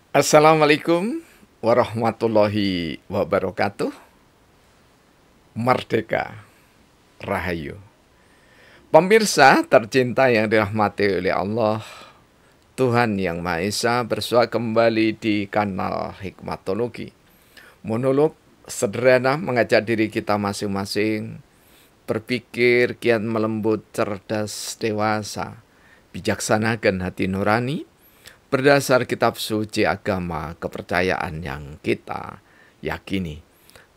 Assalamualaikum warahmatullahi wabarakatuh. Merdeka, Rahayu. Pemirsa tercinta yang dirahmati oleh Allah, Tuhan Yang Maha Esa, bersua kembali di kanal Hikmatologi. Monolog sederhana mengajak diri kita masing-masing berpikir kian melembut, cerdas, dewasa, bijaksanakan hati nurani, berdasar kitab suci agama kepercayaan yang kita yakini.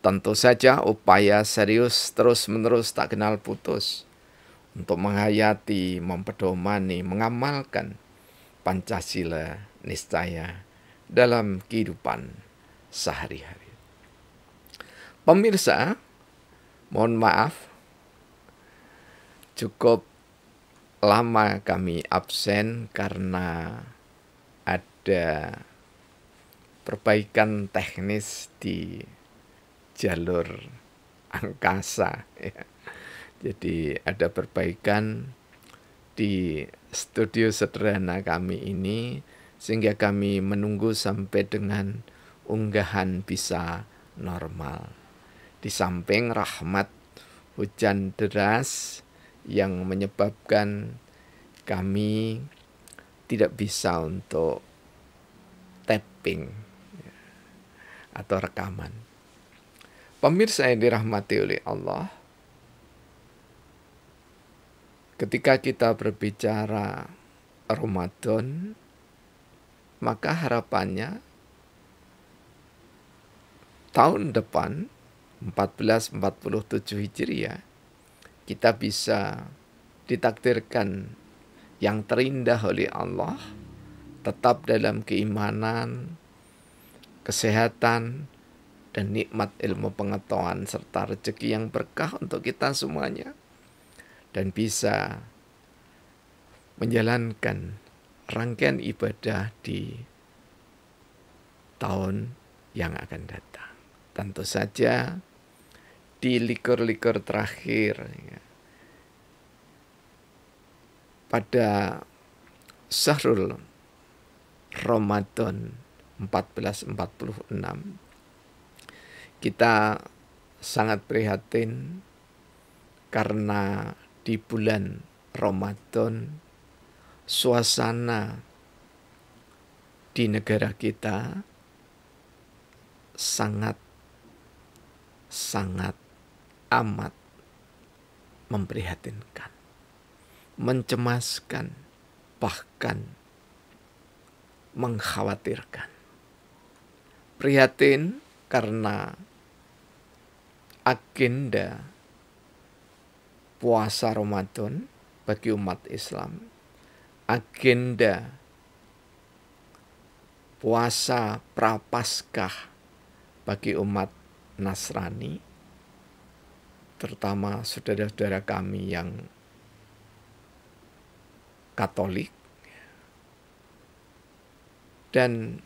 Tentu saja upaya serius terus-menerus tak kenal putus untuk menghayati, mempedomani, mengamalkan Pancasila niscaya dalam kehidupan sehari-hari. Pemirsa, mohon maaf cukup lama kami absen karena ada perbaikan teknis di jalur angkasa ya. Jadi ada perbaikan di studio sederhana kami ini sehingga kami menunggu sampai dengan unggahan bisa normal. Di samping rahmat hujan deras yang menyebabkan kami tidak bisa untuk tapping atau rekaman. Pemirsa yang dirahmati oleh Allah, ketika kita berbicara Ramadan, maka harapannya tahun depan 1447 Hijriah kita bisa ditakdirkan yang terindah oleh Allah, tetap dalam keimanan, kesehatan, dan nikmat ilmu pengetahuan serta rezeki yang berkah untuk kita semuanya, dan bisa menjalankan rangkaian ibadah di tahun yang akan datang. Tentu saja di likur-likur terakhir ya, pada Syahrul Ramadan 1446, kita sangat prihatin karena di bulan Ramadan suasana di negara kita sangat amat memprihatinkan, mencemaskan, bahkan mengkhawatirkan. Prihatin karena agenda puasa Ramadan bagi umat Islam, agenda puasa prapaskah bagi umat Nasrani, terutama saudara-saudara kami yang Katolik, dan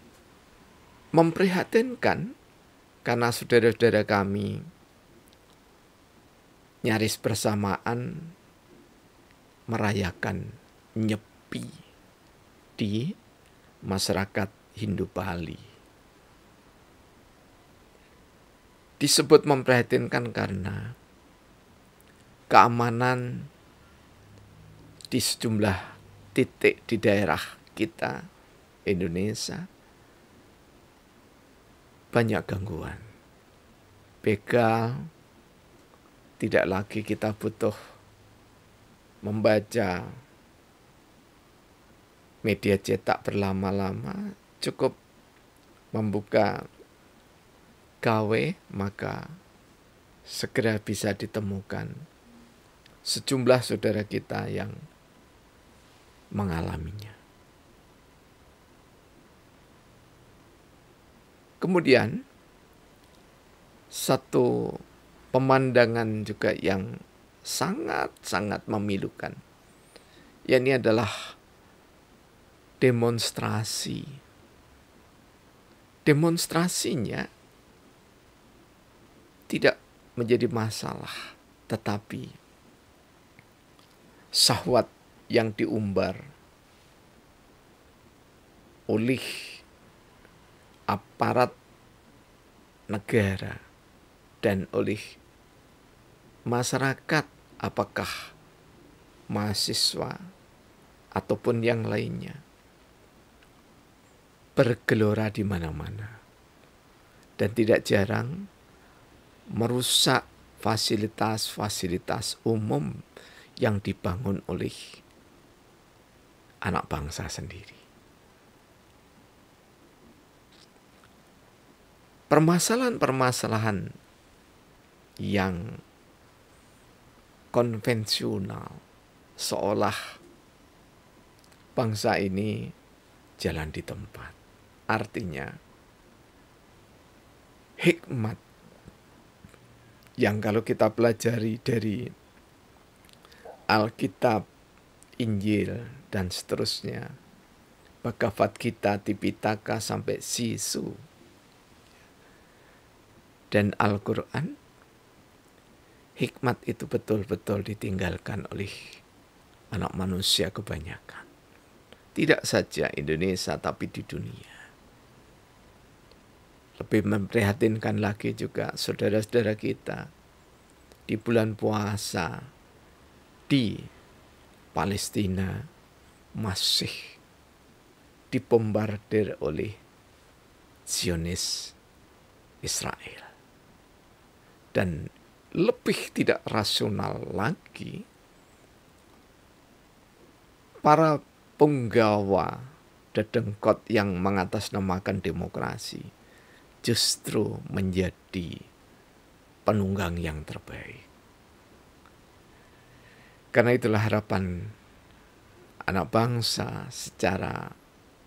memprihatinkan karena saudara-saudara kami nyaris bersamaan merayakan Nyepi di masyarakat Hindu Bali. Disebut memprihatinkan karena keamanan di sejumlah titik di daerah kita, Indonesia, banyak gangguan. Begal, tidak lagi kita butuh membaca media cetak berlama-lama, cukup membuka KW, maka segera bisa ditemukan sejumlah saudara kita yang mengalaminya. Kemudian satu pemandangan juga yang sangat-sangat memilukan, yakni adalah demonstrasi. Demonstrasinya tidak menjadi masalah, tetapi syahwat yang diumbar oleh aparat negara dan oleh masyarakat, apakah mahasiswa ataupun yang lainnya, bergelora di mana-mana dan tidak jarang merusak fasilitas-fasilitas umum yang dibangun oleh anak bangsa sendiri. Permasalahan-permasalahan yang konvensional seolah bangsa ini jalan di tempat. Artinya hikmat yang kalau kita pelajari dari Alkitab, Injil, dan seterusnya, Bhagavad Gita, Tipitaka, sampai Sisu, dan Al-Quran, hikmat itu betul-betul ditinggalkan oleh anak manusia kebanyakan. Tidak saja Indonesia, tapi di dunia. Lebih memprihatinkan lagi juga saudara-saudara kita di bulan puasa di Palestina masih dibombardir oleh Zionis Israel. Dan lebih tidak rasional lagi, para penggawa dedengkot yang mengatasnamakan demokrasi justru menjadi penunggang yang terbaik. Karena itulah harapan anak bangsa secara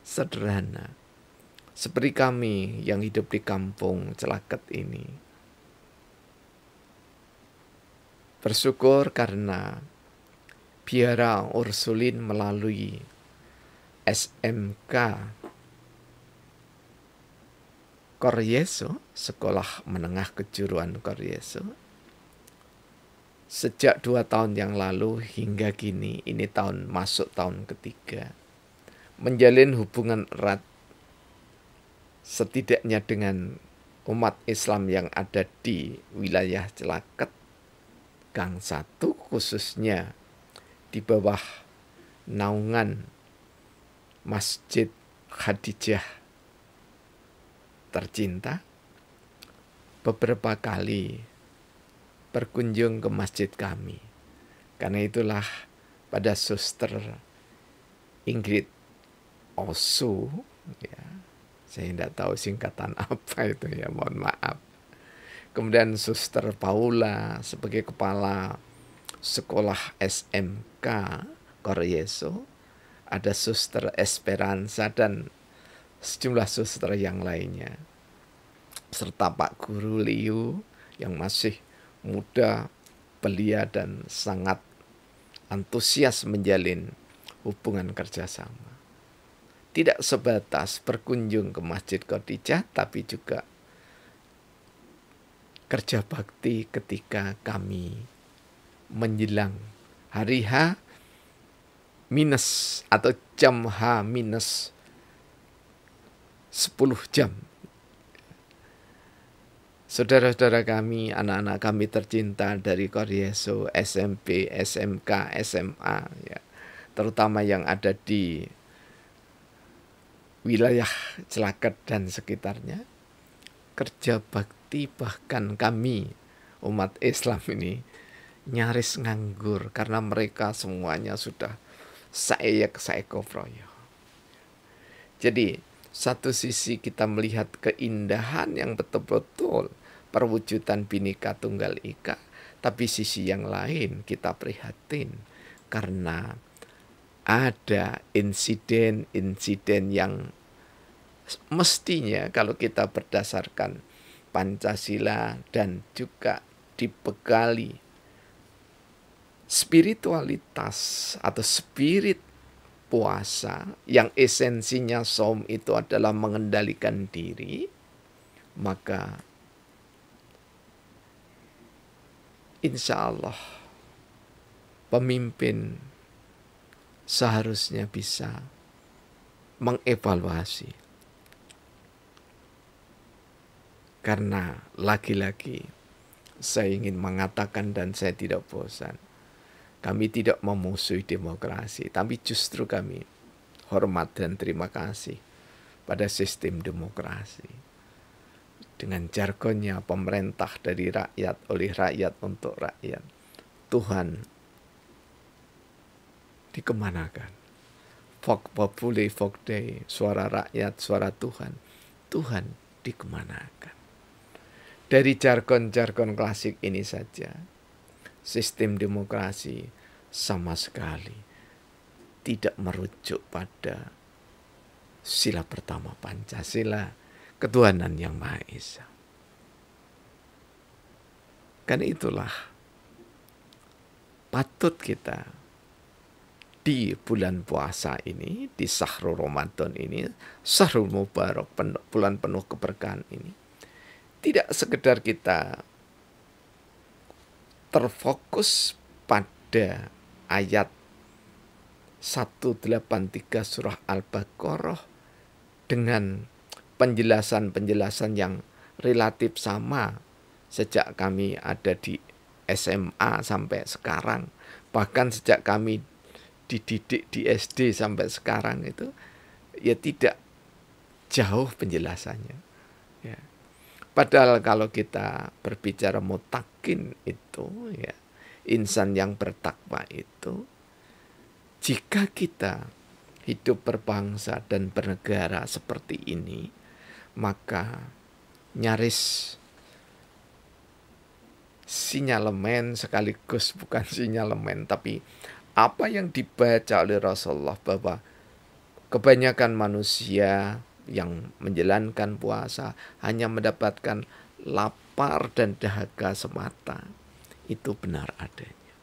sederhana, seperti kami yang hidup di kampung Celaket ini, bersyukur karena Biara Ursulin melalui SMK Koryeso, Sekolah Menengah Kejuruan Koryeso, sejak 2 tahun yang lalu hingga kini, ini masuk tahun ketiga, menjalin hubungan erat setidaknya dengan umat Islam yang ada di wilayah Celaket Gang 1, khususnya di bawah naungan Masjid Khadijah tercinta. Beberapa kali berkunjung ke masjid kami. Karena itulah pada Suster Ingrid Osu, ya, saya tidak tahu singkatan apa itu, ya, mohon maaf. Kemudian Suster Paula sebagai kepala sekolah SMK Koryeso, ada Suster Esperanza dan sejumlah suster yang lainnya, serta Pak Guru Liu yang masih muda, belia, dan sangat antusias menjalin hubungan kerjasama. Tidak sebatas berkunjung ke Masjid Khadijah, tapi juga kerja bakti ketika kami menjelang hari H minus atau jam H minus 10 jam. Saudara-saudara kami, anak-anak kami tercinta dari Koryeso, SMP, SMK, SMA, ya, terutama yang ada di wilayah Celaket dan sekitarnya, kerja bakti bahkan kami umat Islam ini nyaris nganggur karena mereka semuanya sudah saeko proyo. Jadi satu sisi kita melihat keindahan yang betul-betul perwujudan Bhinneka Tunggal Ika, tapi sisi yang lain kita prihatin karena ada insiden-insiden yang mestinya kalau kita berdasarkan Pancasila dan juga dibekali spiritualitas atau spirit puasa yang esensinya saum itu adalah mengendalikan diri, maka insya Allah pemimpin seharusnya bisa mengevaluasi Karena lagi-lagi saya ingin mengatakan dan saya tidak bosan. Kami tidak memusuhi demokrasi, tapi justru kami hormat dan terima kasih pada sistem demokrasi. Dengan jargonnya pemerintah dari rakyat, oleh rakyat, untuk rakyat. Tuhan dikemanakan? Vox populi, vox Dei, suara rakyat, suara Tuhan. Tuhan dikemanakan? Dari jargon-jargon klasik ini saja, sistem demokrasi sama sekali tidak merujuk pada sila pertama Pancasila, ketuhanan yang Maha Esa. Karena itulah patut kita di bulan puasa ini, di Syahrul Ramadan ini, Syahrul Mubarak, bulan penuh keberkahan ini, tidak sekedar kita terfokus pada ayat 183 surah Al-Baqarah dengan penjelasan-penjelasan yang relatif sama sejak kami ada di SMA sampai sekarang, bahkan sejak kami dididik di SD sampai sekarang itu ya tidak jauh penjelasannya ya. Padahal kalau kita berbicara mutakin itu ya, insan yang bertakwa itu, jika kita hidup berbangsa dan bernegara seperti ini, maka nyaris sinyalemen sekaligus bukan sinyalemen, tapi apa yang dibaca oleh Rasulullah bahwa kebanyakan manusia yang menjalankan puasa hanya mendapatkan lapar dan dahaga semata, itu benar adanya.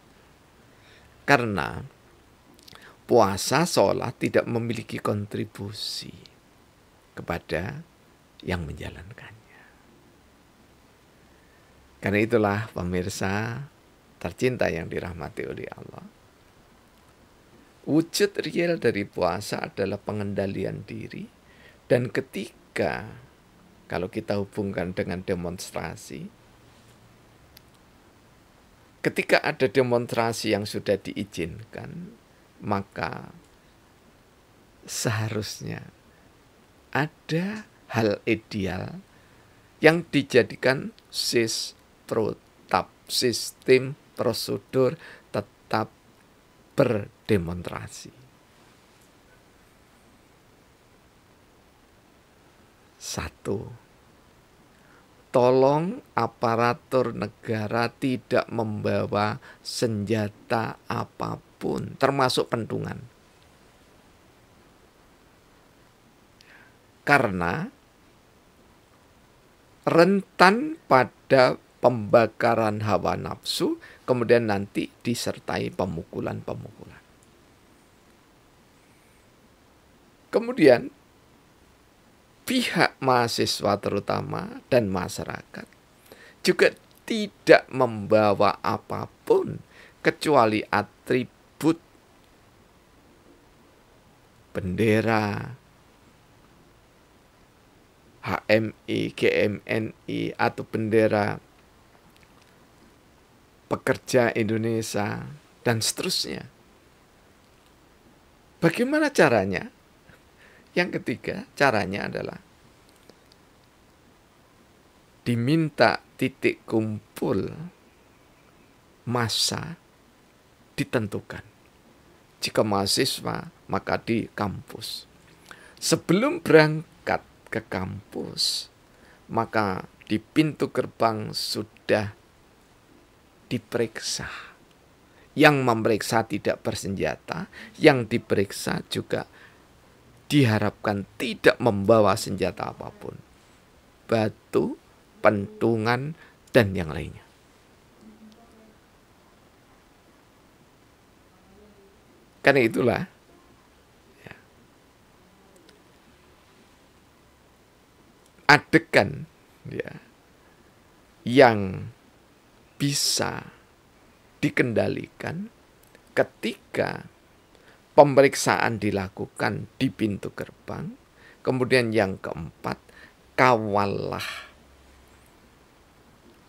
Karena puasa seolah tidak memiliki kontribusi kepada yang menjalankannya. Karena itulah pemirsa tercinta yang dirahmati oleh Allah, wujud real dari puasa adalah pengendalian diri. Dan ketika, kalau kita hubungkan dengan demonstrasi, ketika ada demonstrasi yang sudah diizinkan, maka seharusnya ada hal ideal yang dijadikan sistem prosedur tetap berdemonstrasi. Satu, tolong aparatur negara tidak membawa senjata apapun, termasuk pentungan. Karena rentan pada pembakaran hawa nafsu, kemudian nanti disertai pemukulan-pemukulan. Kemudian pihak mahasiswa terutama dan masyarakat juga tidak membawa apapun kecuali atribut bendera, HMI, GMNI, atau bendera pekerja Indonesia, dan seterusnya. Bagaimana caranya? Yang ketiga, caranya adalah diminta titik kumpul massa ditentukan. Jika mahasiswa, maka di kampus. Sebelum berangkat ke kampus, maka di pintu gerbang sudah diperiksa. Yang memeriksa tidak bersenjata, yang diperiksa juga diharapkan tidak membawa senjata apapun, batu, pentungan, dan yang lainnya. Karena itulah ya, adegan ya, yang bisa dikendalikan ketika pemeriksaan dilakukan di pintu gerbang. Kemudian yang keempat, kawallah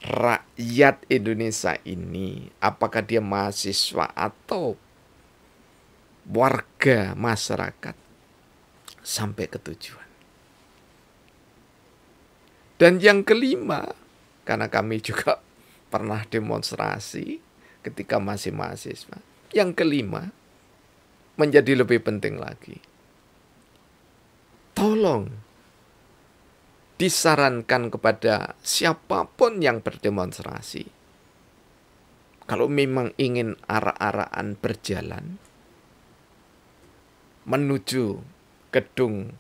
rakyat Indonesia ini, apakah dia mahasiswa atau warga masyarakat, sampai ke tujuan. Dan yang kelima, karena kami juga pernah demonstrasi ketika masih mahasiswa. Yang kelima, menjadi lebih penting lagi. Tolong disarankan kepada siapapun yang berdemonstrasi, kalau memang ingin arak-arakan berjalan menuju gedung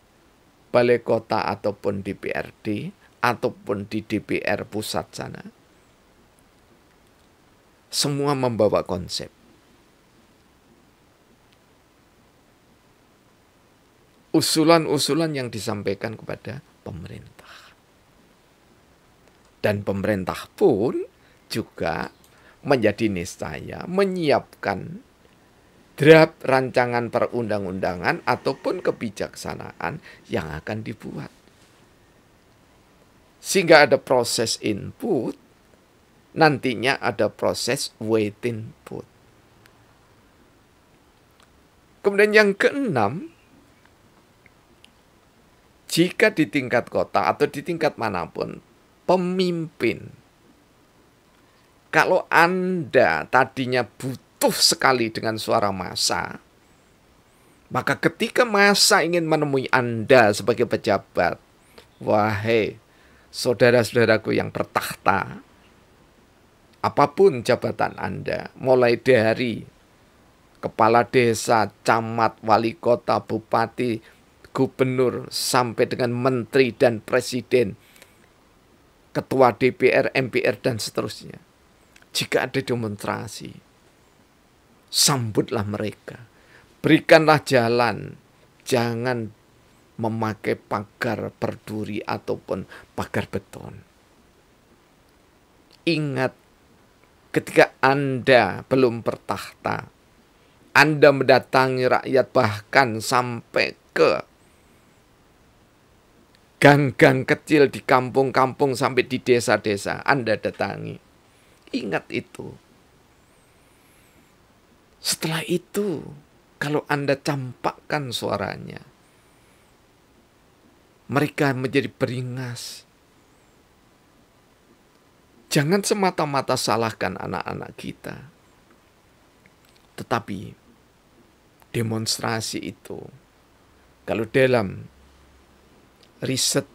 balai kota ataupun DPRD ataupun di DPR pusat sana, semua membawa konsep. Usulan-usulan yang disampaikan kepada pemerintah. Dan pemerintah pun juga menjadi niscaya menyiapkan draft rancangan perundang-undangan ataupun kebijaksanaan yang akan dibuat. Sehingga ada proses input, nantinya ada proses waiting input. Kemudian yang keenam, jika di tingkat kota atau di tingkat manapun, pemimpin, kalau Anda tadinya butuh sekali dengan suara massa, maka ketika massa ingin menemui Anda sebagai pejabat, wahai saudara-saudaraku yang bertakhta, apapun jabatan Anda, mulai dari kepala desa, camat, wali kota, bupati, gubernur, sampai dengan menteri dan presiden, ketua DPR, MPR, dan seterusnya. Jika ada demonstrasi, sambutlah mereka. Berikanlah jalan. Jangan memakai pagar berduri ataupun pagar beton. Ingat, ketika Anda belum bertakhta, Anda mendatangi rakyat bahkan sampai ke gang-gang kecil di kampung-kampung sampai di desa-desa, Anda datangi. Ingat itu. Setelah itu, kalau Anda campakkan suaranya, mereka menjadi beringas. Jangan semata-mata salahkan anak-anak kita. Tetapi demonstrasi itu, kalau dalam riset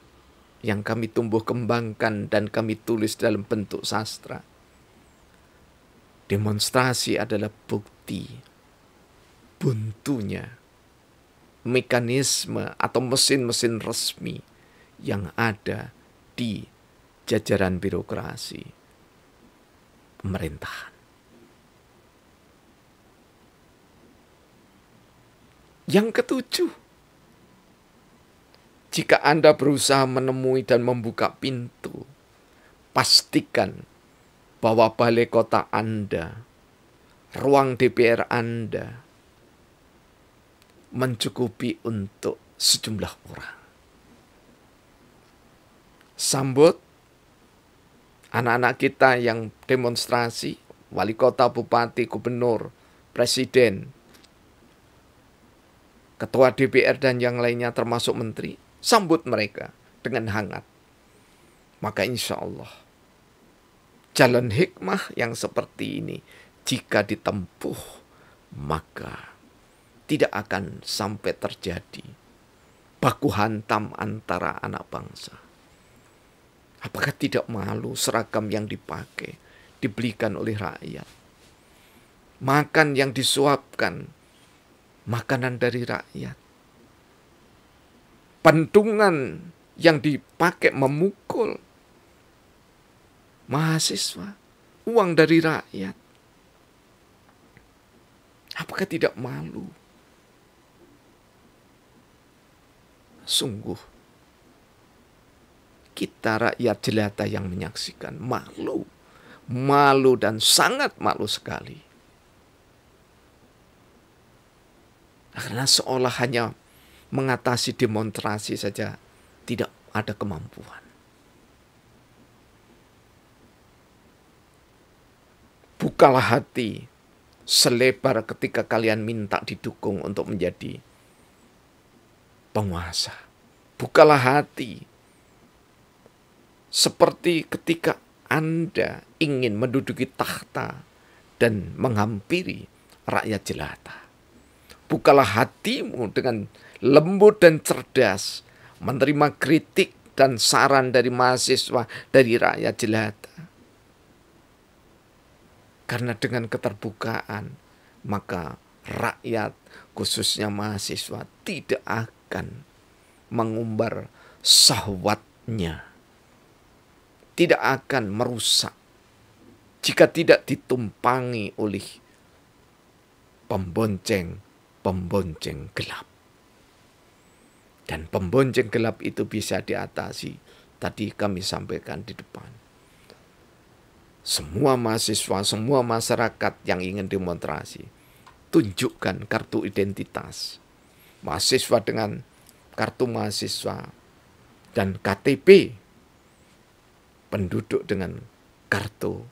yang kami tumbuh kembangkan dan kami tulis dalam bentuk sastra, demonstrasi adalah bukti buntunya mekanisme atau mesin-mesin resmi yang ada di jajaran birokrasi pemerintahan. Yang ketujuh, jika Anda berusaha menemui dan membuka pintu, pastikan bahwa balai kota Anda, ruang DPR Anda, mencukupi untuk sejumlah orang. Sambut anak-anak kita yang demonstrasi, wali kota, bupati, gubernur, presiden, ketua DPR dan yang lainnya termasuk menteri. Sambut mereka dengan hangat. Maka insya Allah, jalan hikmah yang seperti ini, jika ditempuh, maka tidak akan sampai terjadi baku hantam antara anak bangsa. Apakah tidak malu seragam yang dipakai dibelikan oleh rakyat? Makan yang disuapkan, makanan dari rakyat. Pentungan yang dipakai memukul mahasiswa, uang dari rakyat. Apakah tidak malu? Sungguh, kita rakyat jelata yang menyaksikan malu. Malu dan sangat malu sekali. Karena seolah hanya mengatasi demonstrasi saja tidak ada kemampuan. Bukalah hati selebar ketika kalian minta didukung untuk menjadi penguasa. Bukalah hati seperti ketika Anda ingin menduduki takhta dan menghampiri rakyat jelata. Bukalah hatimu dengan lembut dan cerdas, menerima kritik dan saran dari mahasiswa, dari rakyat jelata. Karena dengan keterbukaan, maka rakyat, khususnya mahasiswa, tidak akan mengumbar syahwatnya, tidak akan merusak jika tidak ditumpangi oleh pembonceng gelap. Dan pembonceng gelap itu bisa diatasi. Tadi kami sampaikan di depan. Semua mahasiswa, semua masyarakat yang ingin demonstrasi, tunjukkan kartu identitas. Mahasiswa dengan kartu mahasiswa dan KTP. Penduduk dengan kartu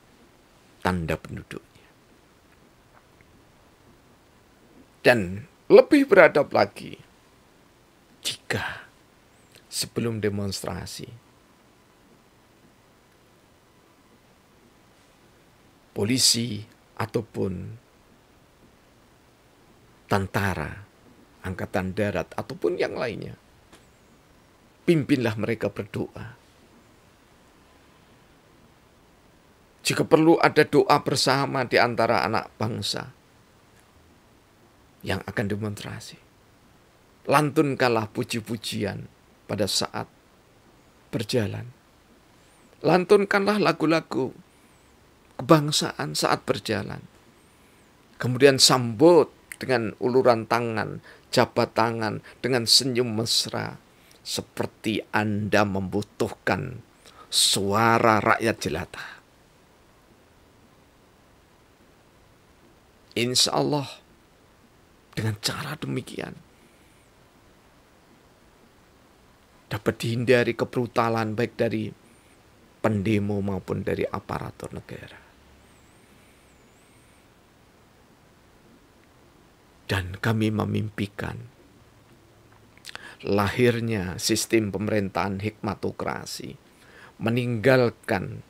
tanda penduduknya. Dan lebih beradab lagi, jika sebelum demonstrasi polisi ataupun tentara, angkatan darat ataupun yang lainnya, pimpinlah mereka berdoa. Jika perlu ada doa bersama di antara anak bangsa yang akan demonstrasi. Lantunkanlah puji-pujian pada saat berjalan. Lantunkanlah lagu-lagu kebangsaan saat berjalan. Kemudian sambut dengan uluran tangan, jabat tangan, dengan senyum mesra. Seperti Anda membutuhkan suara rakyat jelata. Insya Allah, dengan cara demikian, dapat dihindari kebrutalan baik dari pendemo maupun dari aparatur negara. Dan kami memimpikan lahirnya sistem pemerintahan hikmatokrasi, meninggalkan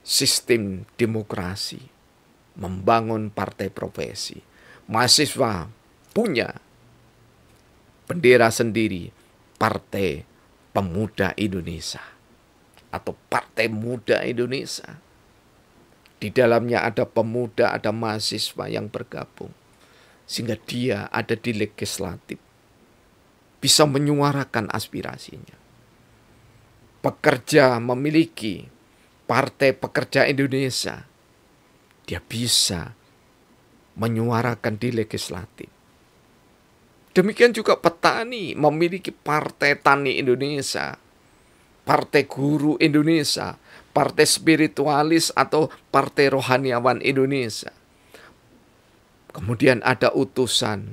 sistem demokrasi, membangun partai profesi. Mahasiswa punya bendera sendiri, Partai Pemuda Indonesia atau Partai Muda Indonesia. Di dalamnya ada pemuda, ada mahasiswa yang bergabung. Sehingga dia ada di legislatif, bisa menyuarakan aspirasinya. Pekerja memiliki Partai Pekerja Indonesia, dia bisa menyuarakan di legislatif. Demikian juga petani memiliki Partai Tani Indonesia, Partai Guru Indonesia, Partai Spiritualis atau Partai Rohaniawan Indonesia. Kemudian ada utusan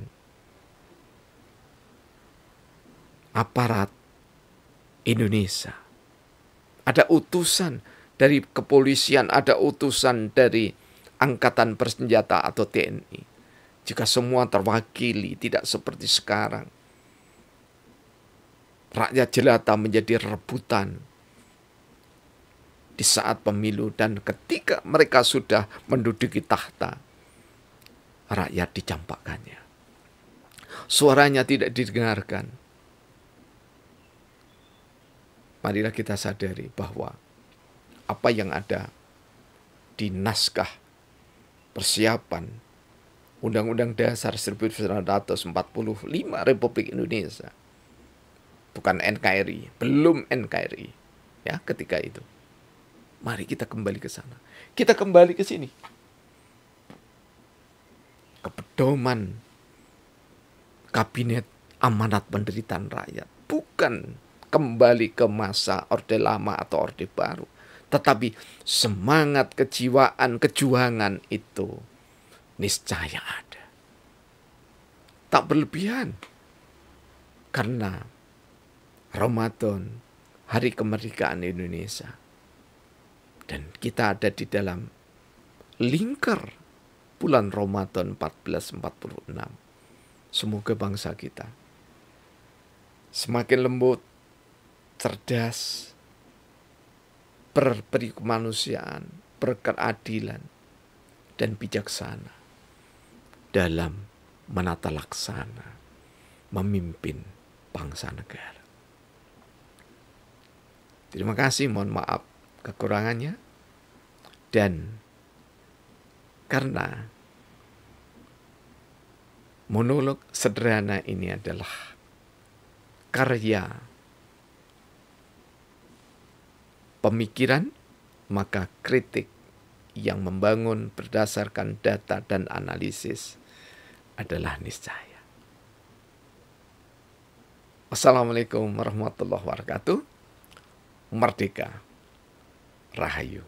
aparat Indonesia. Ada utusan dari kepolisian, ada utusan dari Angkatan Bersenjata atau TNI. Jika semua terwakili, tidak seperti sekarang. Rakyat jelata menjadi rebutan di saat pemilu, dan ketika mereka sudah menduduki tahta, rakyat dicampakkannya. Suaranya tidak didengarkan. Marilah kita sadari bahwa apa yang ada di naskah persiapan Undang-Undang Dasar 1945 Republik Indonesia, bukan NKRI, belum NKRI, ya ketika itu. Mari kita kembali ke sana. Kita kembali ke sini. Kepedoman Kabinet Amanat Penderitaan Rakyat bukan kembali ke masa Orde Lama atau Orde Baru, tetapi semangat kejiwaan kejuangan itu niscaya ada. Tak berlebihan. Karena Ramadan, hari kemerdekaan Indonesia, dan kita ada di dalam lingkar bulan Ramadan 1446. Semoga bangsa kita semakin lembut, cerdas, berperi kemanusiaan, berkeadilan, dan bijaksana dalam menata laksana, memimpin bangsa negara. Terima kasih, mohon maaf kekurangannya. Dan karena monolog sederhana ini adalah karya pemikiran, maka kritik yang membangun berdasarkan data dan analisis adalah niscaya. Wassalamualaikum warahmatullahi wabarakatuh. Merdeka, Rahayu.